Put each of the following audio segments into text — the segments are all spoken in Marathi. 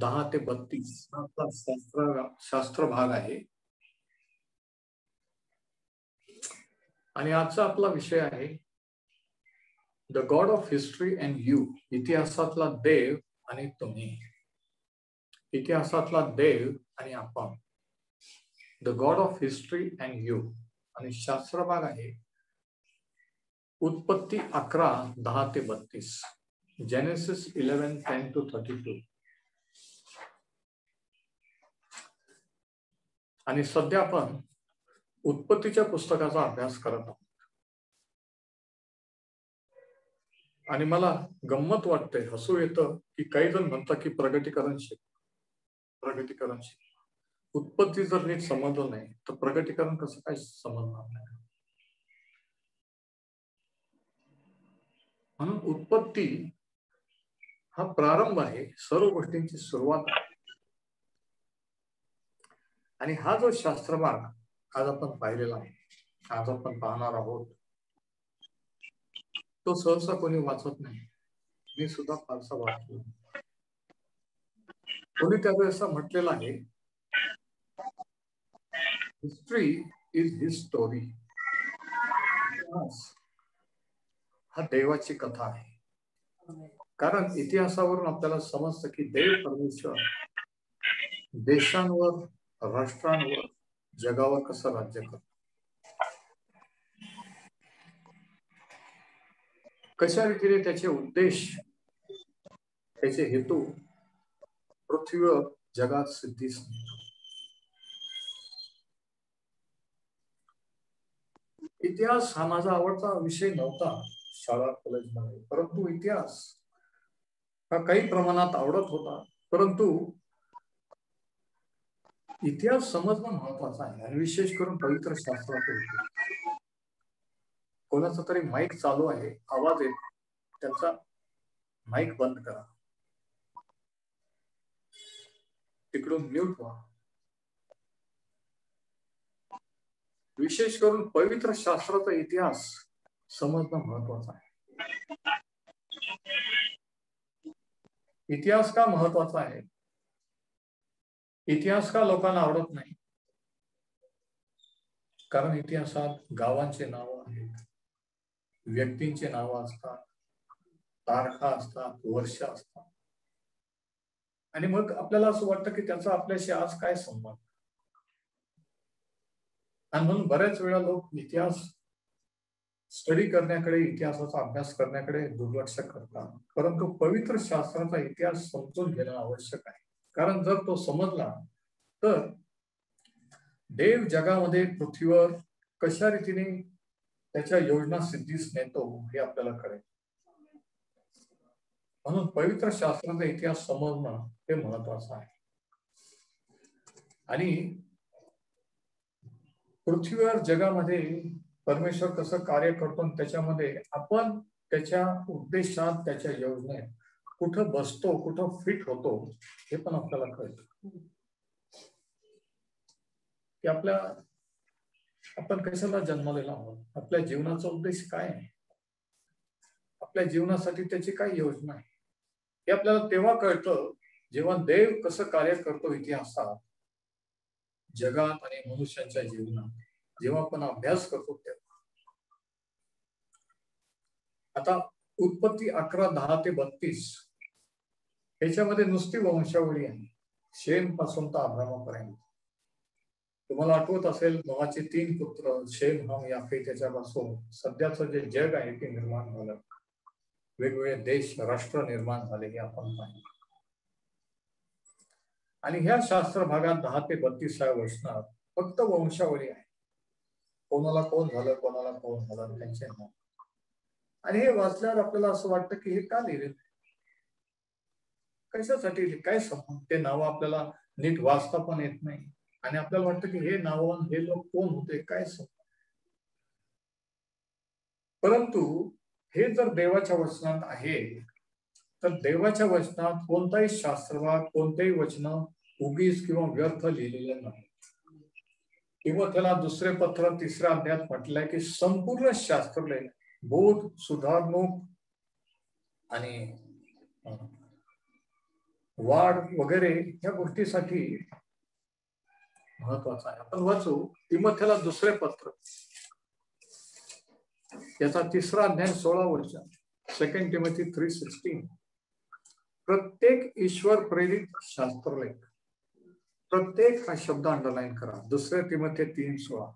10 ते 32 आपला शास्त्र भाग आहे आणि आजचा आपला विषय आहे the God of history and you. इतिहासातला देव आणि तुम्ही. इतिहासातला देव आणि आपण. The God of history and you. आणि शास्त्र भाग आहे उत्पत्ती 11:10 ते 32. Genesis 11:10 to 32. आणि सध्या आपण उत्पत्तीच्या पुस्तकाचा अभ्यास करत आहोत. आणि मला गंमत वाटते, हसू येतं की काही जण म्हणतात की प्रगटीकरण शिक. उत्पत्ती जर नीट समजलं नाही तर प्रगटीकरण कसं काय समजणार नाही. म्हणून उत्पत्ती हा प्रारंभ आहे, सर्व गोष्टींची सुरुवात आहे. आणि हा जो शास्त्रभाग आज आपण पाहिलेला आहे, आज आपण पाहणार आहोत, तो सहसा कोणी वाचत नाही. मी सुद्धा फारसा वाचलो. कोणी त्यावेळेस म्हटलेलं आहे, हिस्ट्री इज हिज स्टोरी. हा देवाची कथा आहे. कारण इतिहासावरून आपल्याला समजतं की देव परमेश्वर देशांवर, राष्ट्रांवर, जगावर कसं राज्य करतो, कशा रीतीने त्याचे उद्देश, त्याचे हेतू पृथ्वीवर जगात सिद्धीस नेतो. इतिहास हा माझा आवडता विषय नव्हता शाळा कॉलेजमध्ये, परंतु इतिहास हा काही प्रमाणात आवडत होता. परंतु इतिहास समजणं महत्वाचं आहे आणि विशेष करून पवित्र शास्त्रात. कोणाचा तरी माईक चालू आहे, आवाज येत, त्याचा माईक बंद करा, तिकडून म्यूट व्हा. विशेष करून पवित्र शास्त्राचा इतिहास समजणं महत्वाचं आहे. इतिहास का महत्वाचा आहे? इतिहास का लोकांना आवडत नाही? कारण इतिहासात गावांचे नाव आहेत, व्यक्तींचे नाव असतात, तारखा असतात, वर्ष असतात. आणि मग आपल्याला असं वाटतं की त्याचा आपल्याशी आज काय संबंध. आणि म्हणून बऱ्याच वेळा लोक इतिहास स्टडी करण्याकडे, इतिहासाचा अभ्यास करण्याकडे दुर्लक्ष करतात. परंतु पवित्र शास्त्राचा इतिहास समजून घेणं आवश्यक आहे. कारण जर तो समजला तर देव जगामध्ये, पृथ्वीवर कशा रीतीने त्याच्या योजना सिद्धीस नेतो हे आपल्याला कळेल. म्हणून पवित्र शास्त्राचा इतिहास समजणं हे महत्वाचं आहे. आणि पृथ्वीवर जगामध्ये परमेश्वर कसं कार्य करतो, त्याच्यामध्ये आपण त्याच्या उद्देशात, त्याच्या योजनेत कुठं बसतो, कुठं फिट होतो हे पण आपल्याला कळतं. की आपण कशाला जन्मलेला आहोत, आपल्या जीवनाचा उद्देश काय आहे, आपल्या जीवनासाठी त्याची काय योजना आहे, हे आपल्याला तेव्हा कळतं जेव्हा देव कसं कार्य करतो इतिहासात, जगात आणि मनुष्यांच्या जीवनात, जेव्हा आपण अभ्यास करतो तेव्हा. आता उत्पत्ती 11:10 ते 32 याच्यामध्ये नुसती वंशावळी आहे, शेम पासून तर अब्रामापर्यंत. तुम्हाला आठवत असेल, नोहाचे 3 पुत्र शेम, हम, याफेत, त्याच्यापासून सध्याचं जे जग आहे ते निर्माण झालं. वेगवेगळे देश, राष्ट्र निर्माण झाले हे आपण पाहिलं. आणि ह्या शास्त्र भागात 10 ते 32 वचनात फक्त वंशावळी आहे. कोणाला कोण झालं, कोणाला कोण झालं त्यांचे नाव. आणि हे वाचल्यावर आपल्याला असं वाटतं की हे का लिहिले, कशासाठी, काय संबंध. ते नाव आपल्याला नीट वाचता पण येत नाही आणि आपल्याला वाटतं की हे नाव, हे लोक कोण होते, काय संबंध. परंतु हे जर देवाच्या वचनात आहे तर देवाच्या वचनात कोणताही शास्त्रभाग, कोणतेही वचन उगीच किंवा व्यर्थ लिहिलेले नाही. किंवा त्याला दुसरे पत्र 3ऱ्या अध्यायात म्हटलंय की संपूर्ण शास्त्र बोध, सुधारणूक आणि वाढ वगैरे या गोष्टीसाठी महत्वाचा आहे. आपण वाचू तिमोथेला दुसरे पत्र, याचा 3रा अध्याय 16 वचन, 2 टिमोथी 3:16. प्रत्येक ईश्वर प्रेरित शास्त्रलेख, प्रत्येक हा शब्द अंडरलाईन करा. 2 तिमोथी 3:16.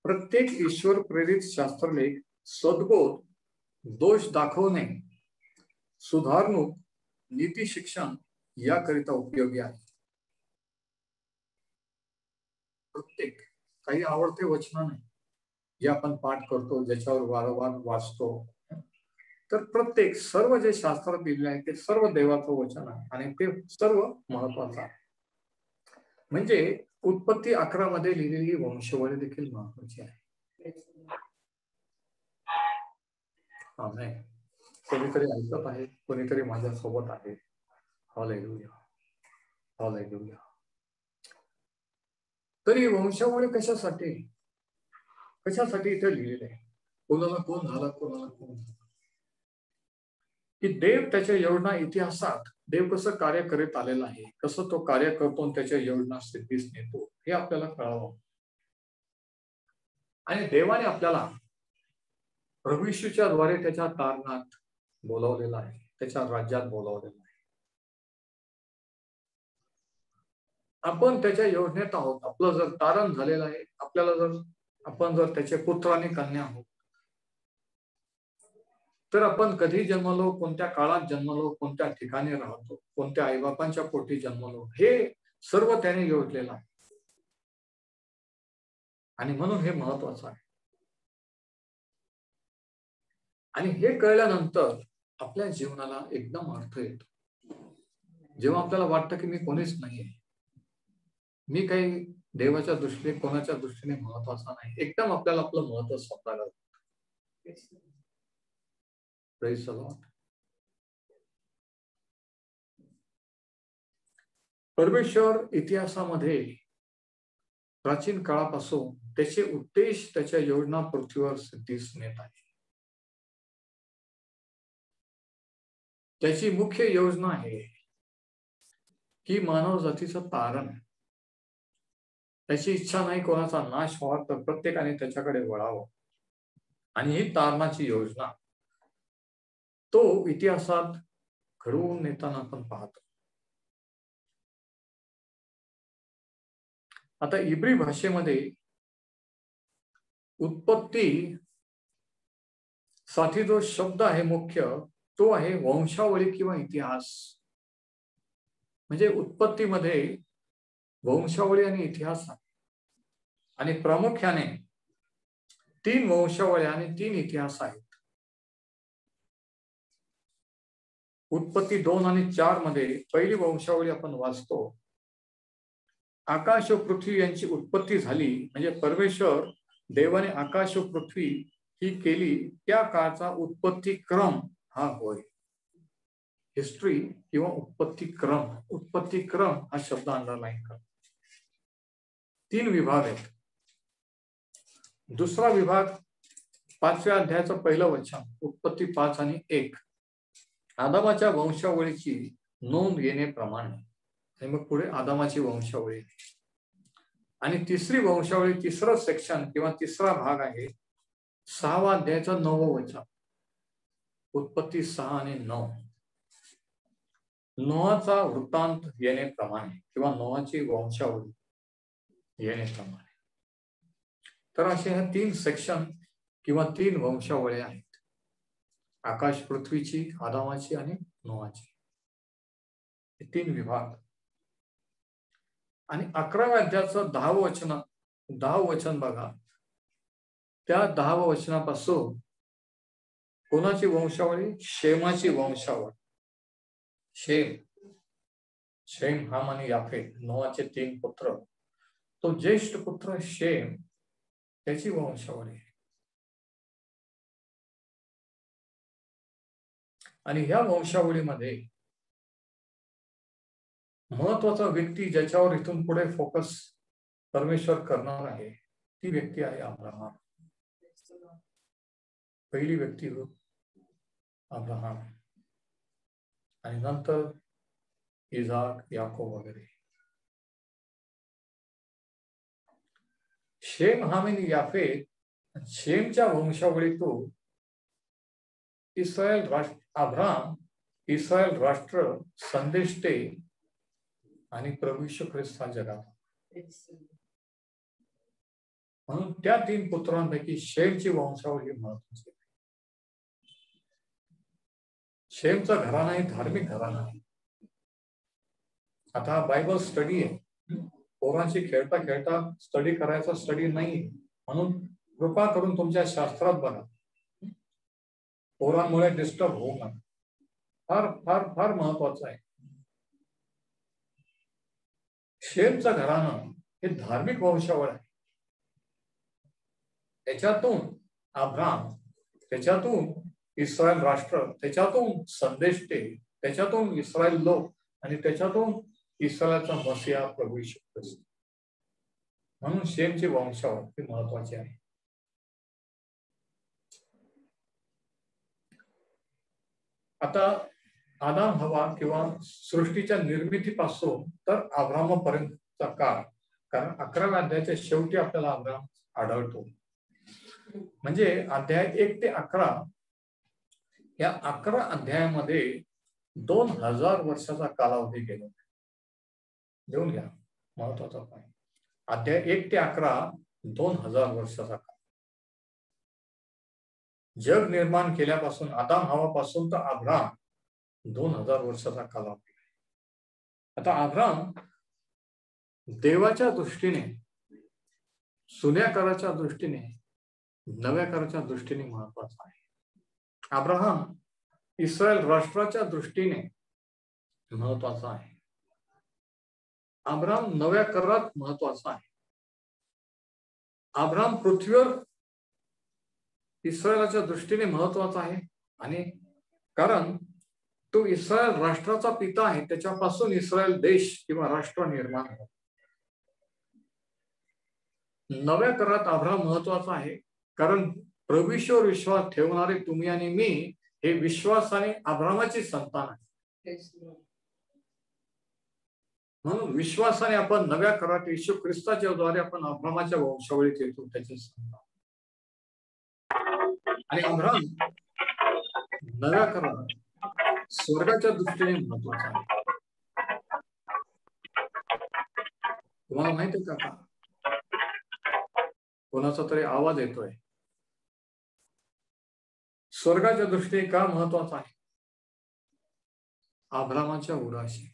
प्रत्येक ईश्वर प्रेरित शास्त्रलेख सद्बोध, दोष दाखवणे, सुधारणूक, नीती शिक्षण याकरिता उपयोगी आहे. प्रत्येक काही आवडते वचन नाही जे आपण पाठ करतो, ज्याच्यावर वारंवार वाचतो, तर प्रत्येक सर्व जे शास्त्रात दिलेले आहे ते सर्व देवाचं वचन आहे आणि ते सर्व महत्वाचं आहे. म्हणजे उत्पत्ती 11 मध्ये लिहिलेली वंशवळी देखील महत्वाची आहे. नाही, कोणीतरी ऐकत आहे, कोणीतरी माझ्या सोबत आहे. Hallelujah, hallelujah. तरी वंशावळी कशासाठी इथे लिहिलेले आहे? कोणाला कोण झाला, कोणाला कोण झाला, की देव त्याच्या योजना इतिहासात देव कसं कार्य करीत आलेला आहे, कसं तो कार्य करतो त्याच्या योजना सिद्धीस नेतो हे आपल्याला कळावं. आणि देवाने आपल्याला प्रभू येशूच्या द्वारे त्याच्या तारणात बोलावलेलं आहे, त्याच्या राज्यात बोलावलेलं आहे. आपण त्याच्या योजनेत आहोत. आपलं जर तारण झालेलं आहे, आपण जर त्याचे पुत्र आणि कन्या आहोत, तर आपण कधी जन्मलो, कोणत्या काळात जन्मलो, कोणत्या ठिकाणी राहतो, कोणत्या आईबापांच्या पोटी जन्मलो, हे सर्व त्याने योजलेलं आहे. आणि म्हणून हे महत्वाचं आहे. आणि हे कळल्यानंतर आपल्या जीवनाला एकदम अर्थ येतो. जेव्हा आपल्याला वाटतं की मी कोणीच नाहीये, मी काही देवाच्या दृष्टीने कोणाच्या दृष्टीने महत्वाचा नाही, एकदम आपल्याला आपलं महत्व समजायला लागतं. Praise the Lord. परमेश्वर इतिहासामध्ये प्राचीन काळापासून त्याचे उद्देश, त्याच्या योजना पृथ्वीवर सिद्धीस नेत आहे. त्याची मुख्य योजना आहे की मानव जातीचं तारण. त्याची इच्छा नाही कोणाचा नाश व्हावा, तर प्रत्येकाने त्याच्याकडे वळावं. आणि ही तारणाची योजना तो इतिहासात घडवून नेताना आपण पाहतो. आता इब्री भाषेमध्ये उत्पत्ती साठी जो शब्द आहे मुख्य, तो आहे वंशावळी किंवा इतिहास. म्हणजे उत्पत्तीमध्ये वंशावळी आणि इतिहास आहे. आणि प्रामुख्याने 3 वंशावळी आणि 3 इतिहास आहेत. उत्पत्ती 2 आणि 4 मध्ये पहिली वंशावळी आपण वाचतो, आकाश व पृथ्वी यांची उत्पत्ती झाली. म्हणजे परमेश्वर देवाने आकाश व पृथ्वी ही केली, त्या काळचा उत्पत्ती क्रम हा होय. हिस्ट्री किंवा उत्पत्ती क्रम हा शब्द अंडरलाईन करा. 3 विभाग आहेत. दुसरा विभाग 5व्या अध्यायाचं पहिलं वचन, उत्पत्ती 5 आणि 1, आदामाच्या वंशावळीची नोंद येण्याप्रमाणे. आणि मग पुढे आदामाची वंशावळी. आणि तिसरी वंशावळी, तिसरं सेक्शन किंवा तिसरा भाग आहे 6व्या अध्यायाचं 9वं वचन, उत्पत्ती 6 आणि 9, नोहाचा वृत्तांत येण्याप्रमाणे किंवा नोहाची वंशावळी येण्याप्रमाणे. तर असे ह्या 3 सेक्शन किंवा 3 वंशावळी आहेत. आकाश पृथ्वीची, आदामाची आणि नोहाची, हे 3 विभाग. आणि 11व्या अध्यायाचं 10वं वचन बघा. त्या 10व्या वचनापासून कोणाची वंशावळी? शेमाची वंशावळी. शेम, हाम आणि याफेत, नोहाचे 3 पुत्र. तो ज्येष्ठ पुत्र शेम, त्याची वंशावळी. आणि ह्या वंशावळीमध्ये महत्वाचा व्यक्ती ज्याच्यावर इथून पुढे फोकस परमेश्वर करणार आहे, ती व्यक्ती आहे अब्राहम. पहिली व्यक्ती अब्राहम. आणि नंतर इजाक, याकोब वगैरे. शेम, हाम आणि याफेत, शेमच्या वंशावळीतून इस्रायल राष्ट्र, अब्राम, इस्रायल राष्ट्र, संदेष्टे आणि प्रभू येशू ख्रिस्त हा जगात. म्हणून त्या 3 पुत्रांपैकी शेमची वंशावळी महत्वाची. शेमचा घराणा ही धार्मिक घराणा आहे. आता बायबल स्टडी आहे, पोरांशी खेळता खेळता स्टडी करायचा स्टडी नाही. म्हणून कृपा करून तुमच्या शास्त्रात बघा, पोरांमुळे डिस्टर्ब होऊ नका. फार फार फार महत्वाचं आहे. शेमचं घराणं हे धार्मिक वंशावळ आहे. त्याच्यातून अब्राम, त्याच्यातून इस्रायल राष्ट्र, त्याच्यातून संदेष्टे, त्याच्यातून इस्रायल लोक आणि त्याच्यातून इस्रायलचा मसीहा प्रभू येशू ख्रिस्त. म्हणून शेमची वंशावळ ही महत्वाची आहे. आता आदाम हवा किंवा सृष्टीच्या निर्मितीपासून तर अब्रामापर्यंतचा काळ, कारण 11व्या अध्यायाच्या शेवटी आपल्याला अब्राम आढळतो. म्हणजे अध्याय 1 ते 11, या 11 अध्यायामध्ये 2000 वर्षाचा कालावधी गेला. घेऊन घ्या, महत्वाचा पॉईंट. अध्याय 1 ते 11 2000 वर्षाचा काळ. जग निर्माण केल्यापासून आदाम हवापासून तर अब्राम 2000 वर्षाचा कालावधी. आता अब्राम देवाच्या दृष्टीने, जुन्या काळाच्या दृष्टीने, नव्या काळाच्या दृष्टीने महत्वाचा आहे. अब्राहम इस्रायल राष्ट्राच्या दृष्टीने महत्वाचा आहे. अब्राम नव्या करारात महत्वाचा आहे. अब्राम पृथ्वीवर इस्रायलाच्या दृष्टीने महत्वाचा आहे. आणि कारण तो इस्रायल राष्ट्राचा पिता आहे, त्याच्यापासून इस्रायल देश किंवा राष्ट्र निर्माण होते. नव्या करारात अब्राम महत्वाचा आहे, कारण प्रभूवर विश्वास ठेवणारे तुम्ही आणि मी हे विश्वासाने अब्रामाची संतान आहे. म्हणून विश्वासाने आपण नव्या करारात येशू ख्रिस्ताच्या द्वारे आपण अब्रामाच्या वंशावळीत येतो, त्याची संतान. आणि अब्राम नव्या करारात स्वर्गाच्या दृष्टीने महत्वाचा आहे. तुम्हाला माहित आहे का, कोणाचा तरी आवाज येतोय? स्वर्गाच्या दृष्टीने का महत्वाचा आहे? अब्रामाच्या उराशी.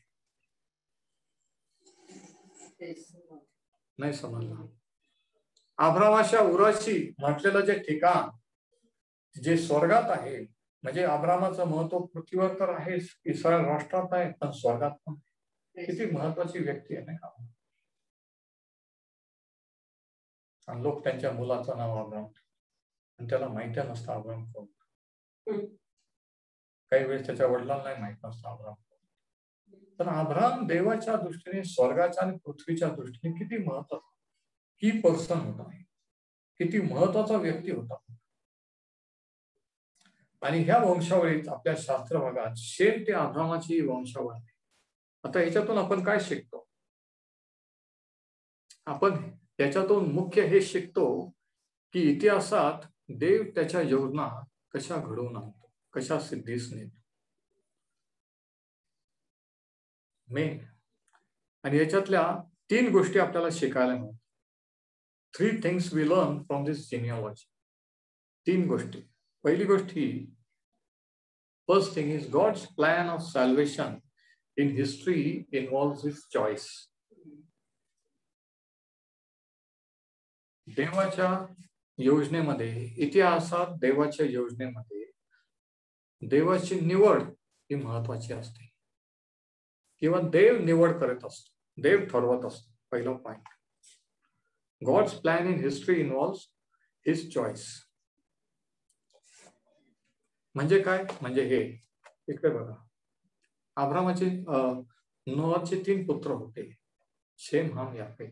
नाही समजलं? अब्रामाच्या उराशी म्हटलेलं जे ठिकाण जे स्वर्गात आहे, म्हणजे अब्रामाचं महत्व पृथ्वीवर तर आहे, इस्रायल राष्ट्रात आहे, पण स्वर्गात पण. किती महत्वाची व्यक्ती आहे ना. आणि लोक त्यांच्या मुलाचं नाव अब्राम, आणि त्याला माहिती नसतं अब्राम कोण. काही वेळेस त्याच्या वडिलांना नाही माहित नसतं अब्राम. पण अब्राम देवाच्या दृष्टीने, स्वर्गाच्या आणि पृथ्वीच्या दृष्टीने किती महत्वाचा की पर्सन होता, किती महत्वाचा व्यक्ती होता. आणि ह्या वंशावळीत आपल्या शास्त्र भागात शेम ते अब्रामाची वंशावळ आहे. आता ह्याच्यातून आपण काय शिकतो? आपण त्याच्यातून मुख्य हे शिकतो की इतिहासात देव त्याच्या योजना कशा घडवून आणतो, कशा सिद्धीस नेतो. मेन आणि याच्यातल्या 3 गोष्टी आपल्याला शिकायला मिळतात. 3 things we learn from this genealogy. 3 गोष्टी. पहिली गोष्ट ही, first thing is God's plan of salvation in history involves his choice. देवाच्या योजनेमध्ये, इतिहासात देवाच्या योजनेमध्ये देवाची निवड ही महत्वाची असते, किंवा देव निवड करत असतो, देव ठरवत असतो. पहिला point, God's plan in history involves his choice. म्हणजे काय? म्हणजे हे इकडे बघा, अब्रामाचे नोआचे 3 पुत्र होते, शेम, हाम, याफेत.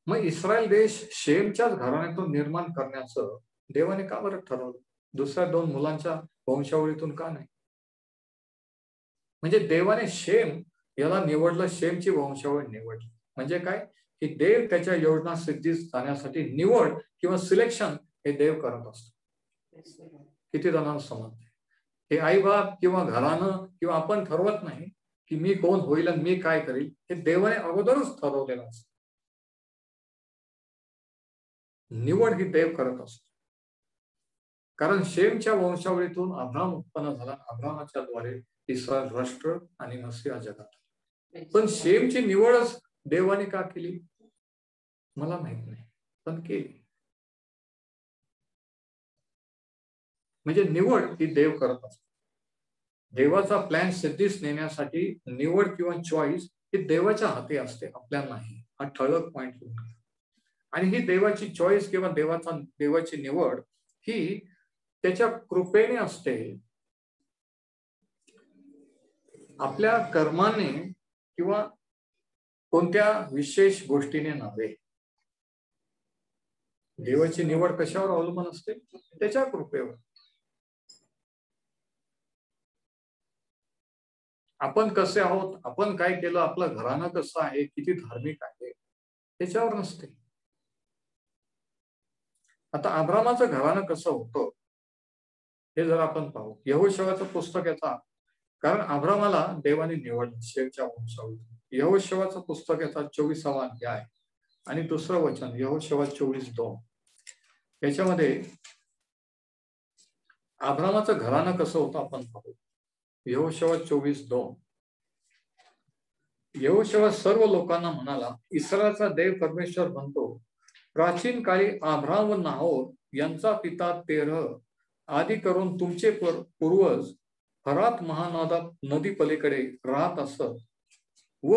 मग इस्रायल देश शेमच्याच घराण्यातून निर्माण करण्याचं देवाने का बरं ठरवलं? दुसऱ्या 2 मुलांच्या वंशावळीतून का नाही? म्हणजे देवाने शेम याला निवडलं, शेमची वंशावळ निवडली. म्हणजे काय की देव त्याच्या योजना सिद्धीस जाण्यासाठी निवड किंवा सिलेक्शन हे देव करत असतो. किती जणांना समजते? हे आई बाप किंवा घरानं किंवा आपण ठरवत नाही की मी कोण होईल आणि मी काय करील, हे देवाने अगोदरच ठरवलेलं असतं. निवड ही देव करत असतो. कारण शेमच्या वंशावळीतून अब्राम उत्पन्न झाला. अब्रामाच्या द्वारे इस्रायल राष्ट्र आणि मसीहा जगात. पण शेमची निवडच देवाने का केली मला माहित नाही, पण केली. म्हणजे निवड ही देव करत असतो. देवाचा प्लॅन सिद्धीस नेण्यासाठी निवड किंवा चॉईस ही देवाच्या हाती असते, आपल्या नाही. हा ठळक पॉइंट घेऊन घ्या. आणि ही देवाची चॉईस किंवा देवाची निवड ही त्याच्या कृपेने असते, आपल्या कर्माने किंवा कोणत्या विशेष गोष्टीने नव्हे. देवाची निवड कशावर अवलंबून असते? त्याच्या कृपेवर. आपण कसे आहोत, आपण काय केलं, आपलं घराणं कसं आहे, किती धार्मिक आहे, त्याच्यावर नसते. आता अब्रामाचं घराणं कसं होतं हे जर आपण पाहू, यहोशुआचं पुस्तक याचा, कारण अब्रामाला देवाने निवडलं शेमच्या वंशावळीतून. यहोशुआचं पुस्तक याचा 24वा अध्याय आणि दुसरं वचन यहोशुआ 24:2 याच्यामध्ये अब्रामाचं घराणं कसं होतं आपण पाहू. यहोशुआ 24:2 यहोशुआ सर्व लोकांना म्हणाला, इस्रायलचा देव परमेश्वर म्हणतो, प्राचीन काळी अब्राम व नाहोर यांचा पिता तेरह आदी करून तुमचे पूर्वज फरात महानदात नदी पलीकडे राहत असत व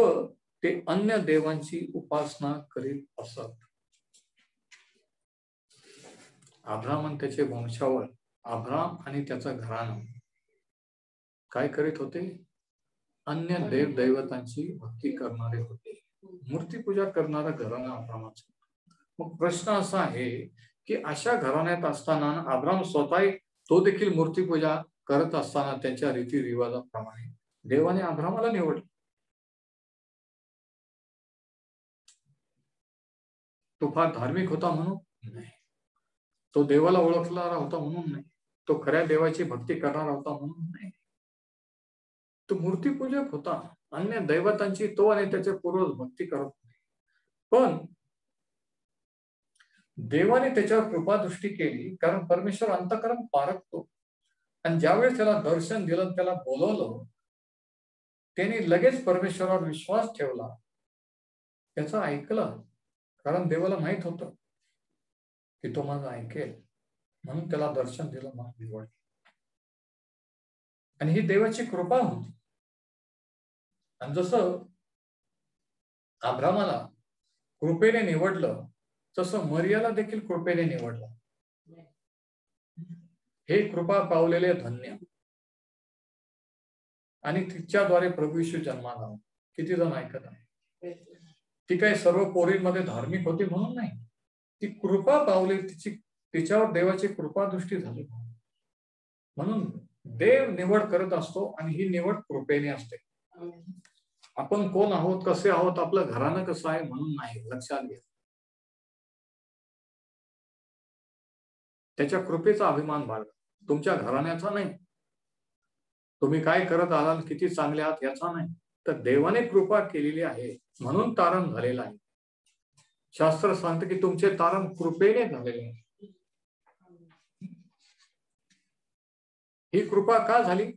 ते अन्य देवांची उपासना करीत असत. अब्राम आणि त्याचे वंशावळ, अब्राम आणि त्याचा घराणं काय करीत होते? अन्य देव दैवतांची भक्ती करणारे होते, मूर्तीपूजा करणारा घराणं अब्रामाचं. मग प्रश्न असा आहे की अशा घराण्यात असताना अब्राम स्वतः तो देखील मूर्तीपूजा करत असताना त्यांच्या रीतिरिवाजाप्रमाणे देवाने अब्रामाला निवडले. तो फार धार्मिक होता म्हणून नाही, तो देवाला ओळखणारा होता म्हणून नाही, तो खऱ्या देवाची भक्ती करणारा होता म्हणून नाही, तो मूर्तीपूजक होता. अन्य दैवतांची तो आणि त्याचे पूर्वज भक्ती करत होते. पण देवाने त्याच्यावर कृपादृष्टी केली, कारण परमेश्वर अंतःकरण पारखतो. आणि ज्यावेळेस त्याला दर्शन दिलं, त्याला बोलवलं, त्याने लगेच परमेश्वरावर विश्वास ठेवला, त्याचं ऐकलं. कारण देवाला माहित होतं की तो माझं ऐकेल, म्हणून त्याला दर्शन दिलं, मला निवडलं. आणि ही देवाची कृपा होती. आणि जसं अब्रामाला कृपेने निवडलं, तसं मरियाला देखील कृपेने निवडलं. हे कृपा पावलेले धन्य. आणि तिच्याद्वारे प्रभू येशू जन्माला. किती जण ऐकत आहे? ती काही सर्व पोरींमध्ये धार्मिक होती म्हणून नाही, ती कृपा पावली, तिच्यावर देवाची कृपादृष्टी झाली म्हणून देव निवड करत असतो. आणि ही निवड कृपेने असते. आपण कोण आहोत, कसे आहोत, आपलं घराणं कसं आहे म्हणून नाही, लक्षात घ्या. त्याच्या कृपेचा अभिमान बाळगा, तुमच्या घराण्याचा नाही. तुम्ही काय करत आहात, किती चांगले आहात याचा नाही, तर देवाने कृपा केलेली आहे म्हणून तारण झालेलं आहे. शास्त्र सांगतं की तुमचे तारण कृपेने झालेले आहे. ही कृपा का झाली?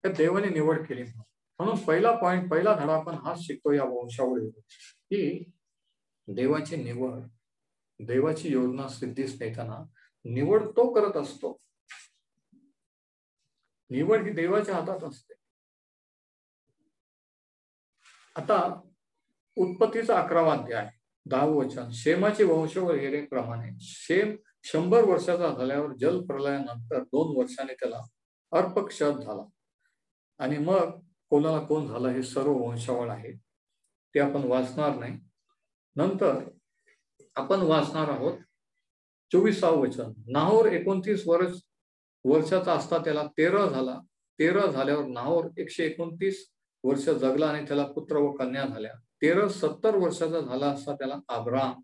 तर देवाने निवड केली म्हणून. पहिला पॉइंट, पहिला धडा आपण हाच शिकतो या वंशावळीवर, की देवाची निवड, देवाची योजना सिद्धीस नेताना निवड तो करत असतो. निवड ही देवाच्या हातात असते. आता उत्पत्तीचा 11वा अध्याय 10वे वचन, शेमाची वंशावळ हेरेप्रमाणे शेम 100 वर्षाचा झाल्यावर जल प्रलयानंतर 2 वर्षांनी त्याला अर्पक्षद झाला. आणि मग कोणाला कोण झालं हे सर्व वंशावळ आहे, ते आपण वाचणार नाही. नंतर आपण वाचणार आहोत 24वे वचन, नाहोर 29 वर्षाचा असता त्याला 13 झाला. 13 झाल्यावर नाहोर 129 वर्ष जगला आणि त्याला पुत्र व कन्या झाल्या. 70 वर्षाचा झाला असता त्याला अब्राम,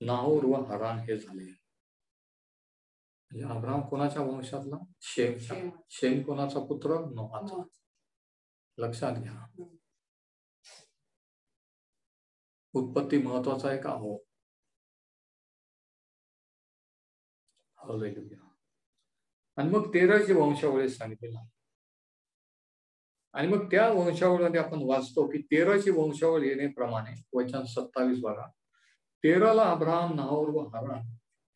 नाहोर व हरान हे झाले. अब्राम कोणाच्या वंशातला? शेमचा. शेम कोणाचा पुत्र? नोहाचा. लक्षात घ्या. उत्पत्ती महत्वाचा आहे का? हो. आणि मग 13ची वंशावळी सांगितलेला. आणि मग त्या वंशावळीमध्ये आपण वाचतो की 13ची वंशावळी येण्याप्रमाणे वचन 27 बघा. 13ला अब्राम, नाहोर व हरान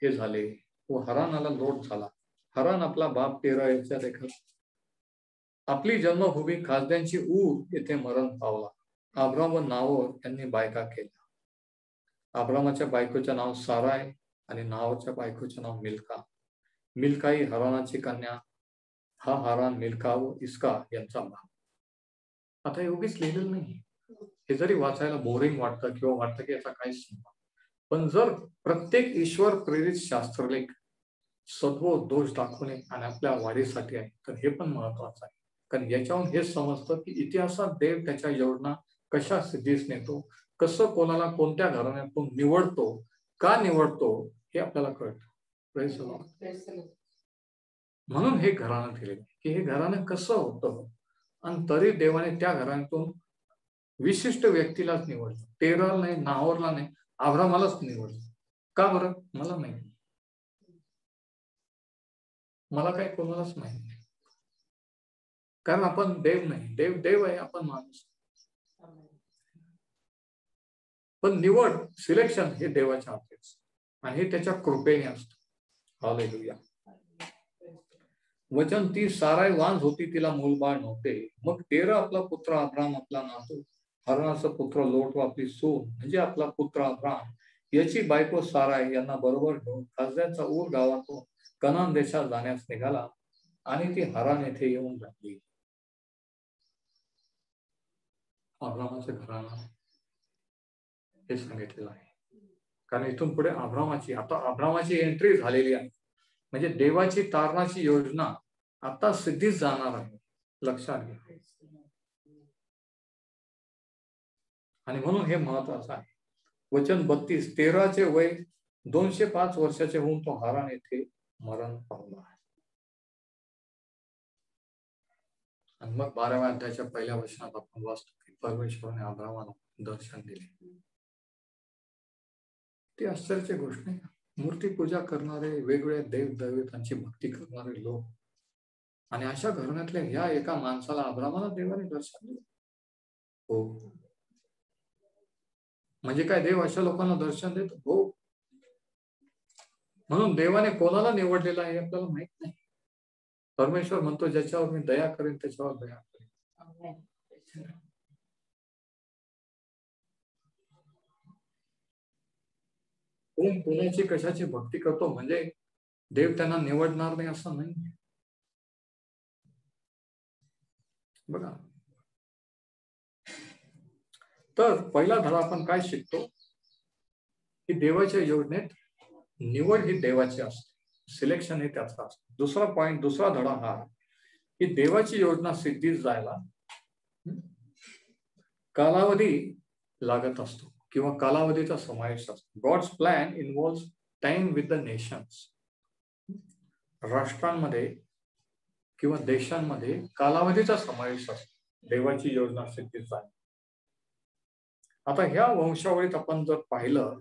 हे झाले व हरानाला लोट झाला. हरान आपला बाप 13 याच्या देखत आपली जन्मभूमी खासद्यांची ऊर येथे मरण पावला. अब्राम व नाहोर यांनी बायका केल्या. अब्रामाच्या बायकोचे नाव साराय आणि नाहोरच्या बायकोचे नाव मिल्का. मिल्का ही हरानाची कन्या. हा हरान मिल्का व इस्का यांचा भाग. आता एवढीच लिहिलेलं नाही. हे जरी वाचायला बोरिंग वाटतं किंवा वाटतं की याचा काहीच नाही, पण जर प्रत्येक ईश्वर प्रेरित शास्त्रलेख सद्व दोष दाखवणे आणि आपल्या वाढीसाठी आहे तर हे पण महत्वाचं आहे. कारण याच्यावरून हेच समजतं की इतिहासात देव त्याच्या योजना कशा सिद्धीस नेतो, कसं कोणाला कोणत्या घराण्यातून निवडतो, का निवडतो हे आपल्याला कळतं. म्हणून हे घराणं दिलेलं की हे घराणं कसं होतं आणि तरी देवाने त्या घराण्यातून विशिष्ट व्यक्तीलाच निवडलं. 13ला नाही, नाहोरला नाही, अब्रामालाच निवडलं. का बरं? मला माहिती. मला काही कोणालाच माहिती नाही. कारण आपण देव नाही. देव आहे, आपण माणूस. पण निवड, सिलेक्शन हे देवाच्या हातात आणि हे त्याच्या कृपेने असतं. हालेलुया. वचन 30 साराय वांझ होती, तिला मूलबाळ नव्हते. मग 13 आपला पुत्र अब्राम, आपला नातू हरणाचा पुत्र लोट व आपली सून म्हणजे आपला पुत्र अब्राम याची बायको साराय यांना बरोबर घेऊन खासद्यांचा ऊर गावातून कनान देशात जाण्यास निघाला आणि ती हरान येथे येऊन राहिली. अब्रामाच्या घराला हे सांगितलेलं आहे. कारण इथून पुढे अब्रामाची एंट्री झालेली आहे. म्हणजे देवाची तारणाची योजना आता सिद्धीच जाणार आहे. लक्षात घ्या. आणि म्हणून हे महत्वाचं आहे. वचन 32 13चे वय 205 वर्षाचे होऊन तो हारान येथे मरण पावला. आणि मग 12व्या अध्यायाच्या पहिल्या वचनात आपण वाचतो की परमेश्वराने अब्रामाला दर्शन दिले. ती आश्चर्याची गोष्ट नाही. मूर्तीपूजा करणारे, वेगवेगळ्या देव दैवतांची भक्ती करणारे लोक आणि अशा घराण्यातल्या ह्या एका माणसाला अब्रामाला देवाने दर्शन दिले. हो. म्हणजे काय देव अशा लोकांना दर्शन देतो? हो. म्हणून देवाने कोणाला निवडलेलं आहे आपल्याला माहित नाही. परमेश्वर म्हणतो ज्याच्यावर मी दया करेन त्याच्यावर दया करेन. कोण कोणाची कशाची भक्ती करतो म्हणजे देव त्यांना निवडणार नाही असं नाही. बघा, तर पहिला धडा आपण काय शिकतो की देवाच्या योजनेत निवड ही देवाची असते, सिलेक्शन हे त्याचं असतं. दुसरा धडा हा की देवाची योजना सिद्धीस जायला कालावधी लागत असतो किंवा कालावधीचा समावेश असतो. God's plan involves time with the nations. राष्ट्रांमध्ये किंवा देशांमध्ये कालावधीचा समावेश असतो देवाची योजना सिद्धीस जायला. आता ह्या वंशावळीत आपण जर पाहिलं,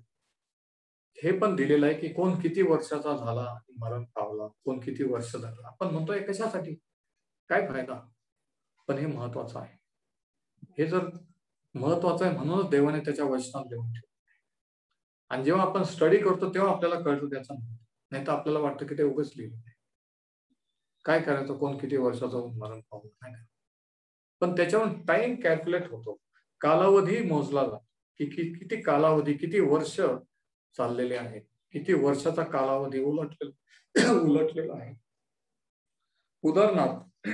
हे पण दिलेलं आहे की कोण किती वर्षाचा झाला मरण पावला, कोण किती वर्ष झालं. आपण म्हणतोय कशासाठी, काय फायदा, पण हे महत्वाचं आहे. हे जर महत्वाचं आहे म्हणूनच देवाने त्याच्या वचनात लिहून ठेवलं. आणि जेव्हा आपण स्टडी करतो तेव्हा आपल्याला कळतं त्याचं, नाही तर आपल्याला वाटतं की ते उगाच लिहिलं. काय करायचं, कोण किती वर्षाचं मरण पावलं, नाही का. पण त्याच्यावर टाइम कॅल्क्युलेट होतो, कालावधी मोजला जातो की किती कालावधी, किती वर्ष चाललेले आहेत, किती वर्षाचा कालावधी उलटलेला आहे. उदाहरणार्थ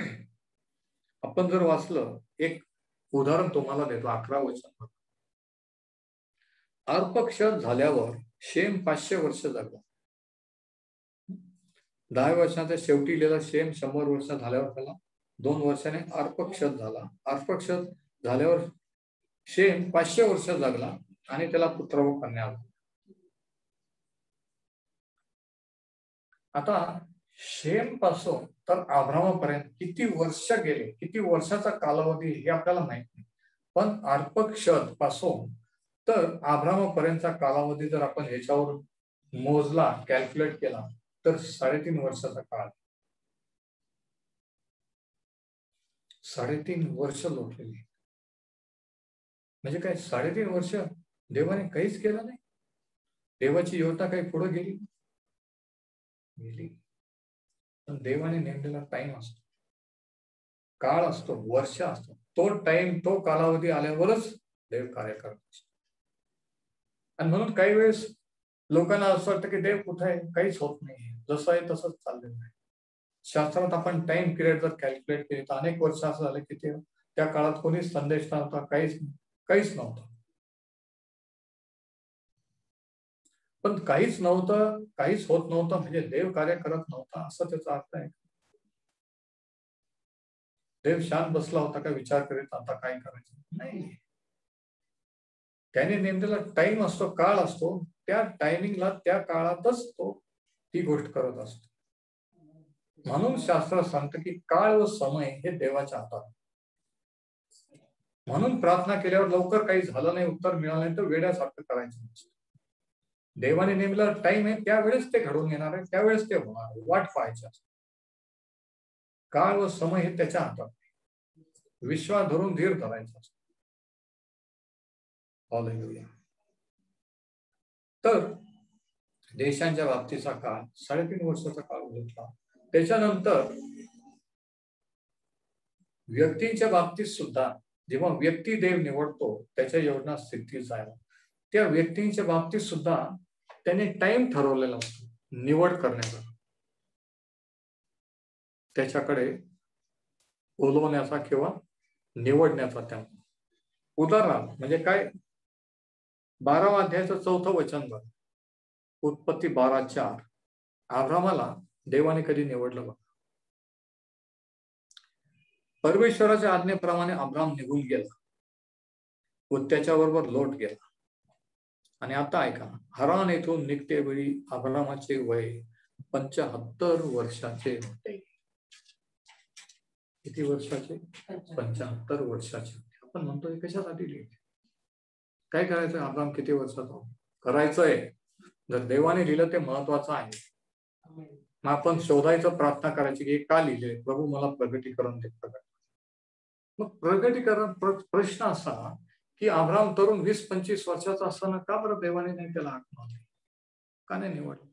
आपण जर वाचलं, एक उदाहरण तुम्हाला देतो. 11 वचन. अर्पक्षद झाल्यावर शेम 500 वर्ष जगला. 10 वर्षाच्या शेवटी लिहिला शेम 100 वर्ष झाल्यावर त्याला 2 वर्षाने अर्पक्षद झाला. अर्पक्षद झाल्यावर शेम 500 वर्ष जगला आणि त्याला पुत्र व कन्या आला. आता शेम पासून तर अब्रामापर्यंत किती वर्ष गेले, किती वर्षाचा कालावधी हे आपल्याला माहित नाही. पण अर्पक्षद पासून तर अब्रामापर्यंतचा कालावधी जर आपण ह्याच्यावर मोजला, कॅल्क्युलेट केला तर 3.5 वर्षाचा काळ. 3.5 वर्ष लोटलेली. म्हणजे काय 3.5 वर्ष देवाने काहीच केलं नाही. देवाची योजना काही पुढे गेली. पण देवाने नेमलेला टाइम असतो, काळ असतो, वर्ष असतो. तो टाइम, तो कालावधी आल्यावरच देव कार्य करत असतो. आणि म्हणून काही वेळेस लोकांना असं वाटतं की देव कुठे आहे, काहीच होत नाही, जसं आहे तसंच चाललेलं आहे. शास्त्रात आपण टाइम पिरियड जर कॅल्क्युलेट केली तर अनेक वर्ष असं झालं की त्या काळात कोणीच संदेश नव्हता, काहीच नव्हतं. पण काहीच नव्हतं, काहीच होत नव्हतं म्हणजे देव कार्य करत नव्हता असं त्याचा अर्थ आहे. देव शांत बसला होता का विचार करीत आता काय करायचं? नाही. त्याने नेमलेला टाइम असतो, काळ असतो, त्या टायमिंगला त्या काळातच तो ती गोष्ट करत असतो. म्हणून शास्त्र सांगतं की काळ व समय हे देवाच्या हातात. म्हणून प्रार्थना केल्यावर लवकर काही झालं नाही, उत्तर मिळालं नाही तर वेड्यासारखं करायचं नसतं. देवाने नेमलेला टाइम आहे, त्यावेळेस ते घडून येणार आहे, त्यावेळेस ते होणार, वाट पाहायची असते. काळ व समय हे त्याच्या हातात. विश्वास धरून धीर धरायचा असतो. तर देशांच्या बाबतीचा काळ 3.5 वर्षाचा काळ घेतला. त्याच्यानंतर व्यक्तींच्या बाबतीत सुद्धा जेव्हा व्यक्ती देव निवडतो त्याच्या योजना स्थिती जायला, त्या व्यक्तींच्या बाबतीत सुद्धा त्याने टाइम ठरवलेला असतो निवड करण्याचा, त्याच्याकडे बोलवण्याचा किंवा निवडण्याचा. त्या उदाहरण म्हणजे काय, 12व्या अध्यायाचं 4थं वचन बघ. उत्पत्ती 12:4. अब्रामाला देवाने कधी निवडलं बघ. परमेश्वराच्या आज्ञेप्रमाणे अब्राम निघून गेला व त्याच्याबरोबर लोट गेला. आणि आता ऐका, हरान येथून निघते वेळी अब्रामाचे वय 75 वर्षाचे होते. किती वर्षाचे? 75 वर्षाचे. आपण म्हणतोय कशासाठी लिहिते, काय करायचंय? अब्राम किती वर्षाचा करायचंय? जर देवाने लिहिलं ते महत्वाचं आहे. मग आपण शोधायचं, प्रार्थना करायची की का लिहिले, प्रभू मला प्रगटीकरण दे. मग प्रगटीकरण प्रश्न असा की अब्राम तरुण 20-25 वर्षाचा असताना का बरं देवाने नाही त्याला आठवलं, का नाही निवडलं?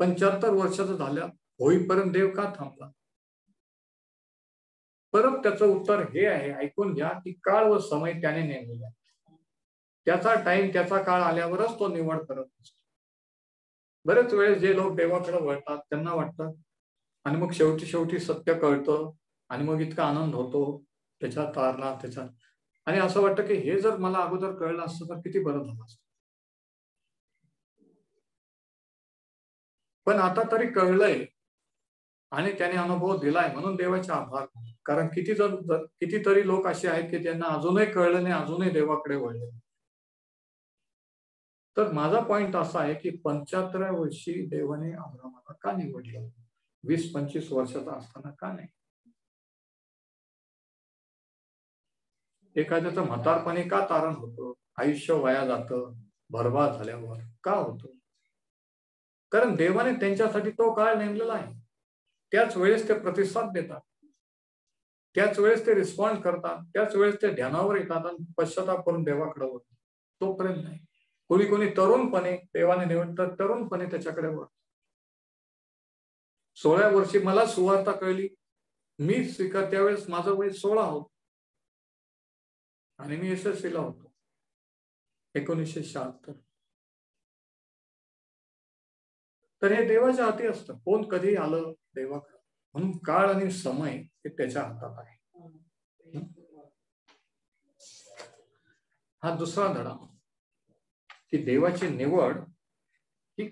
75 वर्षाचं झाल्या होईपर्यंत देव का थांबला? परत त्याचं उत्तर हे आहे, ऐकून घ्या, की काळ व समय त्याने नेमलेला, त्याचा टाइम, त्याचा काळ आल्यावरच तो निवड करत असतो. बरेच वेळेस जे लोक देवाकडे वळतात त्यांना वाटतं, आणि मग शेवटी सत्य कळतं आणि मग इतका आनंद होतो त्याच्या तारणा त्याच्या, आणि असं वाटतं की हे जर मला अगोदर कळलं असतं तर किती बरं झालं असतं. पण आता तरी कळलंय आणि त्याने अनुभव दिलाय म्हणून देवाचे आभार. कारण कितीतरी लोक असे आहेत की त्यांना अजूनही कळलं नाही, अजूनही देवाकडे वळले. तर माझा पॉइंट असा आहे की 75व्या वर्षी देवाने अब्रामाला का निवडलं, 20-25 वर्षाचा असताना का नाही? एखाद्याचं म्हातारपणी का तारण होतं, आयुष्य वाया जातं बरबाद झाल्यावर का होतं? कारण देवाने त्यांच्यासाठी तो काळ नेमलेला आहे. त्याच वेळेस ते प्रतिसाद देतात, त्याच वेळेस ते रिस्पॉन्ड करतात, त्याच वेळेस ते ध्यानावर येतात आणि पश्चाताप करून देवाकडे वळतात. तोपर्यंत नाही. कोणी तरुणपणे देवाने निवडतात, तरुणपणे त्याच्याकडे वळतात. 16व्या वर्षी मला सुवार्ता कळली, मी स्वीकार, त्यावेळेस माझं वय 16 होतं आणि मी यशस्वीला होतो 1976. तर हे देवाच्या हाती असतं, कोण कधी आलं देवाकडे. म्हणून काळ आणि समय हे त्याच्या हातात आहे. हा दुसरा धडा की देवाची निवड ही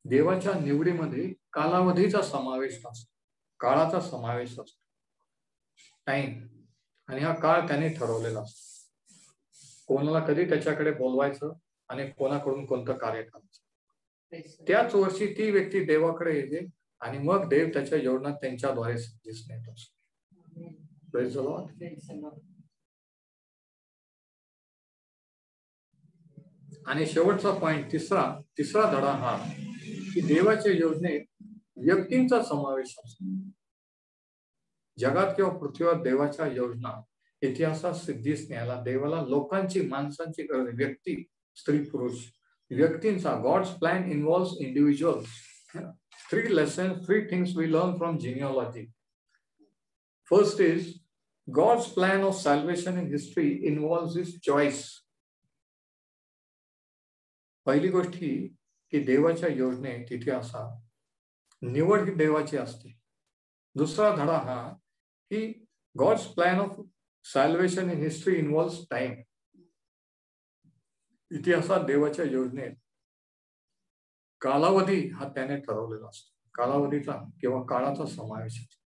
देवाच्या निवडीमध्ये कालावधीचा समावेश असतो, काळाचा समावेश असतो, टाइम. आणि हा काळ त्याने ठरवलेला असतो, कोणाला कधी त्याच्याकडे बोलवायचं आणि कोणाकडून कोणतं कार्य करायचं. त्याच वर्षी ती व्यक्ती देवाकडे येते आणि मग देव त्याच्या योजनात त्यांच्याद्वारे दिसून येत असतो. आणि शेवटचा पॉइंट तिसरा धडा हा की देवाच्या योजनेत व्यक्तींचा समावेश असतो. जगात किंवा पृथ्वीवर देवाच्या योजना इतिहासात सिद्धीस न्यायला देवाला लोकांची, माणसांची गरज, व्यक्ती, स्त्री पुरुष व्यक्तींचा. God's plan involves individuals. 3 lessons, 3 things we learn from genealogy. First is God's plan of salvation in history involves his choice. पहिली गोष्ट ही की देवाच्या योजनेत इतिहासात निवड ही देवाची असते. दुसरा धडा हा की God's plan of salvation in history involves time. इतिहासात देवाच्या योजनेत कालावधी हा त्याने ठरवलेला असतो, कालावधीचा किंवा काळाचा समावेश असतो.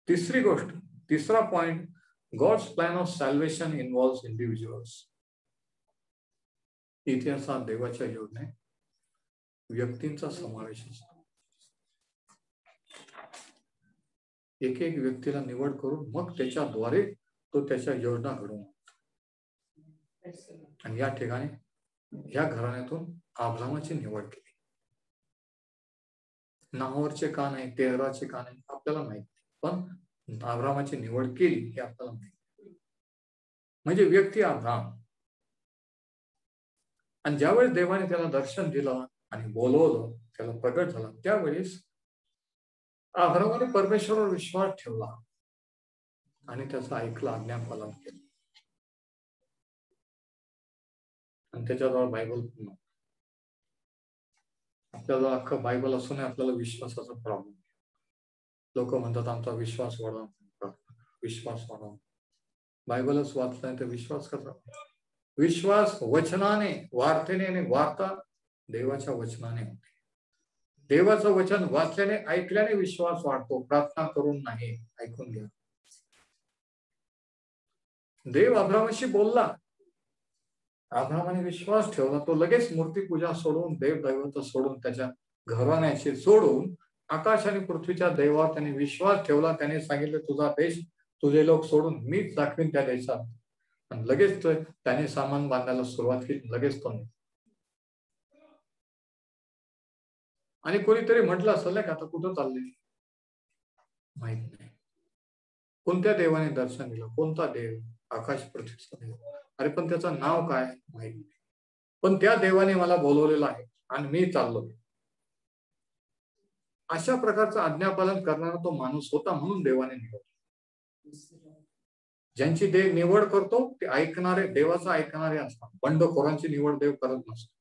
तिसरी गोष्ट, तिसरा point, God's plan of salvation involves individuals. इतिहासात देवाच्या योजनेत व्यक्तींचा समावेश असतो. एक एक व्यक्तीला निवड करून मग त्याच्याद्वारे तो त्याच्या योजना घडवून आणतो. आणि या ठिकाणी या घराण्यातून अब्रामाची निवड केली. नाहोरचे का नाही, तेहराचे का नाही आपल्याला माहित नाही, पण अब्रामाची निवड केली हे आपल्याला माहिती. म्हणजे व्यक्ती अब्राम. आणि ज्यावेळेस देवाने त्याला दर्शन दिलं आणि बोलवलं, त्याला प्रगट झाला, त्यावेळेस अब्रामाने परमेश्वरावर विश्वास ठेवला आणि त्याचं ऐकलं, आज्ञापालन केलं. आणि त्याच्याजवळ बायबल पूर्ण. आपल्याला अख्खं बायबल असून आपल्याला विश्वासाचा प्रॉब्लेम. लोक म्हणतात आमचा विश्वास वाढवा, विश्वास वाढवा. बायबलच वाचला तर विश्वास कसा? विश्वास वचनाने, वार्तेने आणि वार्ता देवाच्या वचनाने होते. देवाचं वचन वाचल्याने, ऐकल्याने विश्वास वाढतो, प्रार्थना करून नाही. ऐकून घ्या. देव अब्रामाशी बोलला, अब्रामाने विश्वास ठेवला, तो लगेच मूर्तीपूजा सोडून, देव दैवत सोडून, त्याच्या घराण्याशी सोडून आकाश आणि पृथ्वीच्या देवावर त्याने विश्वास ठेवला. त्याने सांगितलं तुझा देश, तुझे लोक सोडून मीच दाखवीन त्या देशात. आणि लगेच त्याने सामान बांधायला सुरुवात केली. लगेच तो. आणि कोणीतरी म्हटलं असेल ना की आता कुठं चालले माहित नाही. कोणत्या देवाने दर्शन दिलं, कोणता देव, आकाश पृथ्वीचा देव. अरे पण त्याचं नाव काय माहित नाही. पण त्या देवाने मला बोलवलेलं आहे आणि मी चाललो. अशा प्रकारचं आज्ञापालन करणारा तो माणूस होता, म्हणून देवाने निवडला. ज्यांची देव निवड करतो ते ऐकणारे, देवाचं ऐकणारे असतात. बंडखोरांची निवड देव करत नसतो.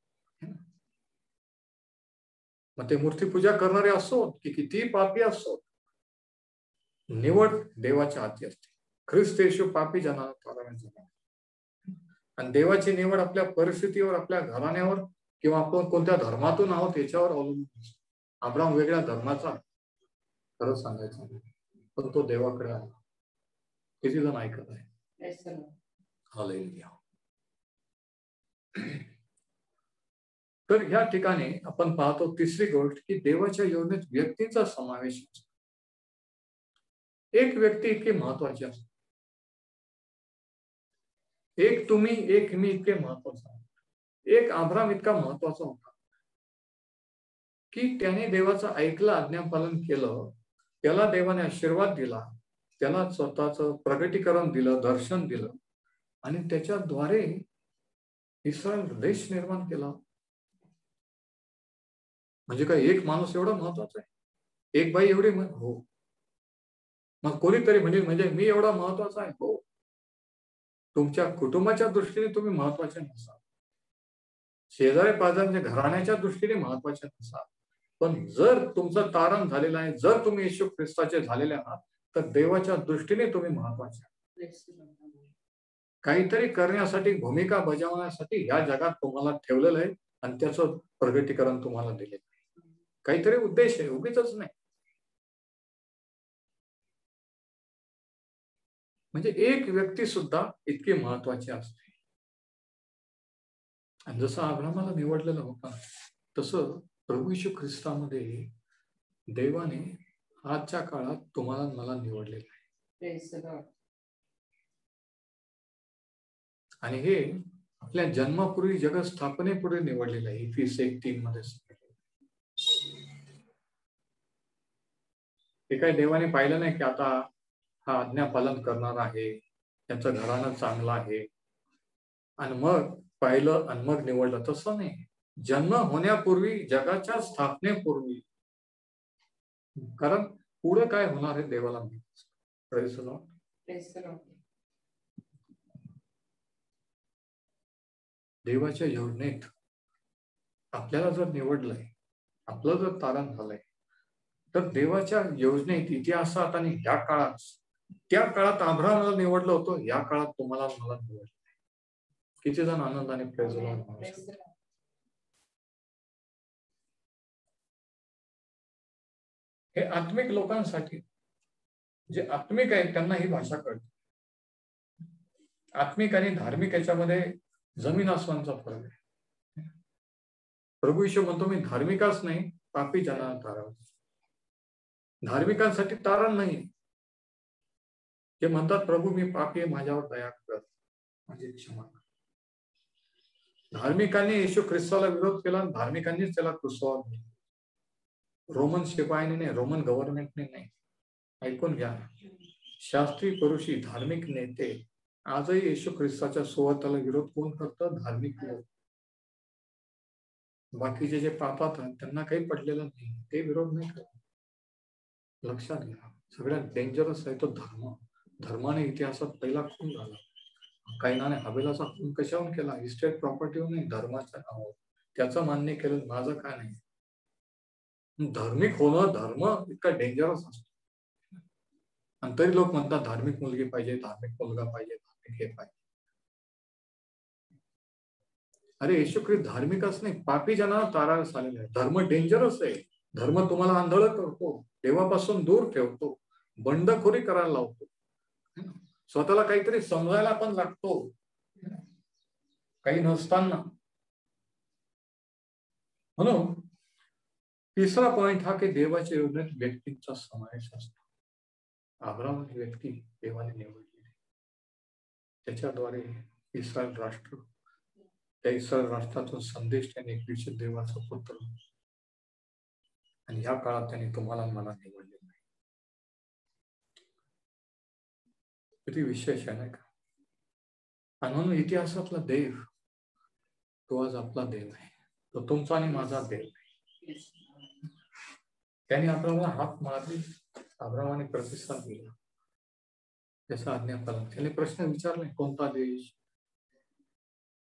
मग ते मूर्तीपूजा करणारे असो की किती पापी असो, निवड देवाच्या हाती असते. ख्रिस्त येशू पापी जनाला तारण्याचा. आणि देवाची निवड आपल्या परिस्थितीवर, आपल्या घराण्यावर किंवा आपण कोणत्या धर्मातून आहोत याच्यावर अवलंबून असतो. अब्राम वेगळ्या धर्माचा, खरं सांगायचं, पण तो देवाकडे आला. किती जण ऐकत आहे? हालेलुया. तर ह्या ठिकाणी आपण पाहतो तिसरी गोष्ट की देवाच्या योजनेत व्यक्तीचा समावेश असतो. एक व्यक्ती इतकी महत्वाची असते. एक तुम्ही, एक मी इतके महत्वाचा. एक अब्राम इतका महत्वाचा होता की त्याने देवाचं ऐकलं, आज्ञापालन केलं. त्याला देवाने आशीर्वाद दिला, त्याला स्वतःचं प्रगटीकरण दिलं, दर्शन दिलं आणि त्याच्याद्वारे इस्रायल देश निर्माण केला. म्हणजे काय एक माणूस एवढा महत्वाचा आहे? एक बाई एवढी? हो. मग कोणीतरी म्हणजे मी एवढा महत्वाचा आहे? हो. तुमच्या कुटुंबाच्या दृष्टीने तुम्ही महत्वाचे नसाल, शेजारी पाजारच्या घराण्याच्या दृष्टीने महत्वाचे नसाल, पण जर तुमचं तारण झालेलं आहे, जर तुम्ही येशू ख्रिस्ताचे झालेले आहात, तर देवाच्या दृष्टीने तुम्ही महत्वाचे. काहीतरी करण्यासाठी, भूमिका बजावण्यासाठी या जगात तुम्हाला ठेवलेलं आहे आणि त्याचं प्रगटीकरण तुम्हाला दिलेलं आहे. काहीतरी उद्देश आहे, उगीच नाही. म्हणजे एक व्यक्ती सुद्धा इतकी महत्वाची असते. आणि जसं अब्राहमाला निवडलेलं होतं तसं प्रभू येशू ख्रिस्तामध्ये देवाने आजच्या काळात तुम्हाला मला निवडलेलं आहे. आणि हे आपल्या जन्मापूर्वी जग स्थापनेपूर्वी निवडलेलं आहे. Efesos 1:3 मध्ये हे काही देवाने पाहिलं नाही की आता हा आज्ञा पालन करणार आहे, त्याचं घराणं चांगलं आहे आणि मग पाहिलं आणि मग निवडलं. तसं नाही. जन्म होण्यापूर्वी, जगाच्या स्थापनेपूर्वी, कारण पुढे काय होणार आहे देवाला माहिती. देवाच्या योजनेत आपल्याला जर निवडलंय, आपलं जर तारण झालंय, तर देवाच्या योजनेत, इतिहासात आणि ह्या काळात, त्या काळात अब्राहमाला निवडलं होतं, या काळात तुम्हाला मला निवडलं. किती जण आनंदाने प्रेज द लॉर्ड. हे आत्मिक लोकांसाठी, जे आत्मिक आहेत त्यांना ही भाषा कळते. आत्मिक आणि धार्मिक याच्यामध्ये जमीन आसमानचा फरक आहे. प्रभू येशू म्हणतो मी धार्मिकच नाही, पापी जनांना तारण. धार्मिकांसाठी तारण नाही. ते म्हणतात प्रभू मी पापी आहे, माझ्यावर दया कर, माझी क्षमा कर. धार्मिकांनी येशू ख्रिस्ताला विरोध केला, धार्मिकांनीच त्याला क्रुसावर नेलं. रोमन शिपायाने नाही, रोमन गव्हर्नमेंटने नाही. ऐकून घ्या, शास्त्री पुरुषी धार्मिक नेते आजही येशू ख्रिस्ताच्या सुवार्तेला विरोध कोण करतं? धार्मिक लोक. बाकीचे जे पापात त्यांना काही पडलेलं नाही, ते विरोध नाही करत. लक्षात घ्या, सगळ्यात डेंजरस आहे तो धर्म. धर्माने इतिहासात पहिला खून झाला. कायनाने हबेलाचा खून कशावरून केला? इस्टेट प्रॉपर्टीवर नाही, धर्माच्या नावावर. त्याचं मान्य केलं, माझं काय नाही. धार्मिक होणं, धर्म इतका डेंजरस असतो. आणि तरी लोक म्हणतात धार्मिक मुलगी पाहिजे, धार्मिक मुलगा पाहिजे, धार्मिक हे पाहिजे. अरे येशू ख्रिस्त धार्मिकच नाही, पापी जनांना तारास आलेला आहे. धर्म डेंजरस आहे. धर्म तुम्हाला आंधळ करतो, देवापासून दूर ठेवतो, बंडखोरी करायला लावतो, स्वतःला काहीतरी समजायला पण लागतो काही नसताना. म्हणून तिसरा पॉइंट हा की देवाच्या योजनेत व्यक्तींचा समावेश असतो. अब्राहम ही व्यक्ती देवाने निवडली, त्याच्याद्वारे इस्रायल राष्ट्र, त्या इस्रायल राष्ट्रातून संदेश त्याने एकविशे देवाचा पुत्र, आणि या काळात त्यांनी तुम्हाला मला निवडले नाही. किती विशेष आहे नाही का? आणि म्हणून इतिहासातला देव तो आज आपला देव आहे, तो तुमचा आणि माझा देव आहे. त्याने अब्राहमाला हात मारली, अब्राहमाने प्रतिसाद दिला, त्याचा आज्ञा पालन. त्याने प्रश्न विचारले, कोणता देश,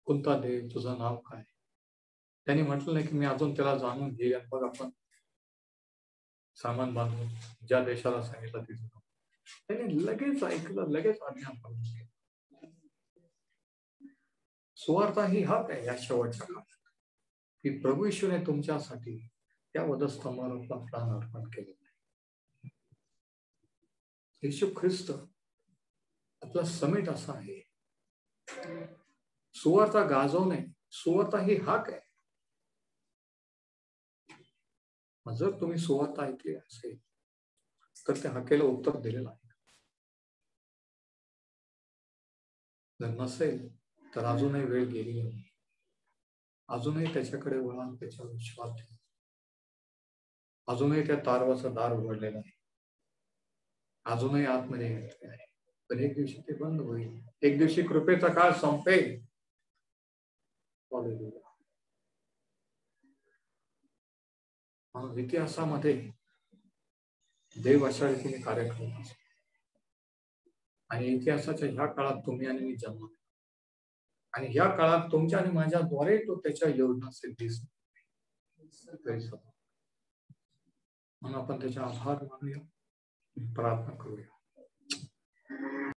कोणता देव, तुझं नाव काय? त्यांनी म्हटलं नाही की मी अजून त्याला जाणून घेईल, मग आपण सामान बांधून ज्या देशाला सांगितलं तिथे. त्याने लगेच ऐकलं, लगेच आज्ञा पालन केलं. सुवार्ता ही हात आहे या शेवटच्या काळात, की प्रभू येशूने तुमच्यासाठी त्या वधस्तंभावर आपला प्राण अर्पण केलेला आहे. येशू ख्रिस्त आपला समेट असा आहे. सुवार्ता गाजवणे, सुवार्ता ही हाक आहे. जर तुम्ही सुवार्ता ऐकली असेल तर त्या हाकेला उत्तर दिलेलं आहे. जर नसेल तर अजूनही वेळ गेली नाही. अजूनही त्याच्याकडे वळा, त्याच्यावर विश्वास ठेवा. अजूनही त्या तारवाचं दार उघडलेलं आहे, अजूनही आतमध्ये येत आहे. पण एक दिवशी ते बंद होईल, एक दिवशी कृपेचा काळ संपेल. म्हणून इतिहासामध्ये देव अशा रीतीने कार्य करत असतो. आणि इतिहासाच्या ह्या काळात तुम्ही आणि मी जन्म, आणि ह्या काळात तुमच्या आणि माझ्याद्वारे तो त्याच्या योजना सिद्धीस. म्हणून आपण त्याचे आभार मानूया, प्रार्थना करूया.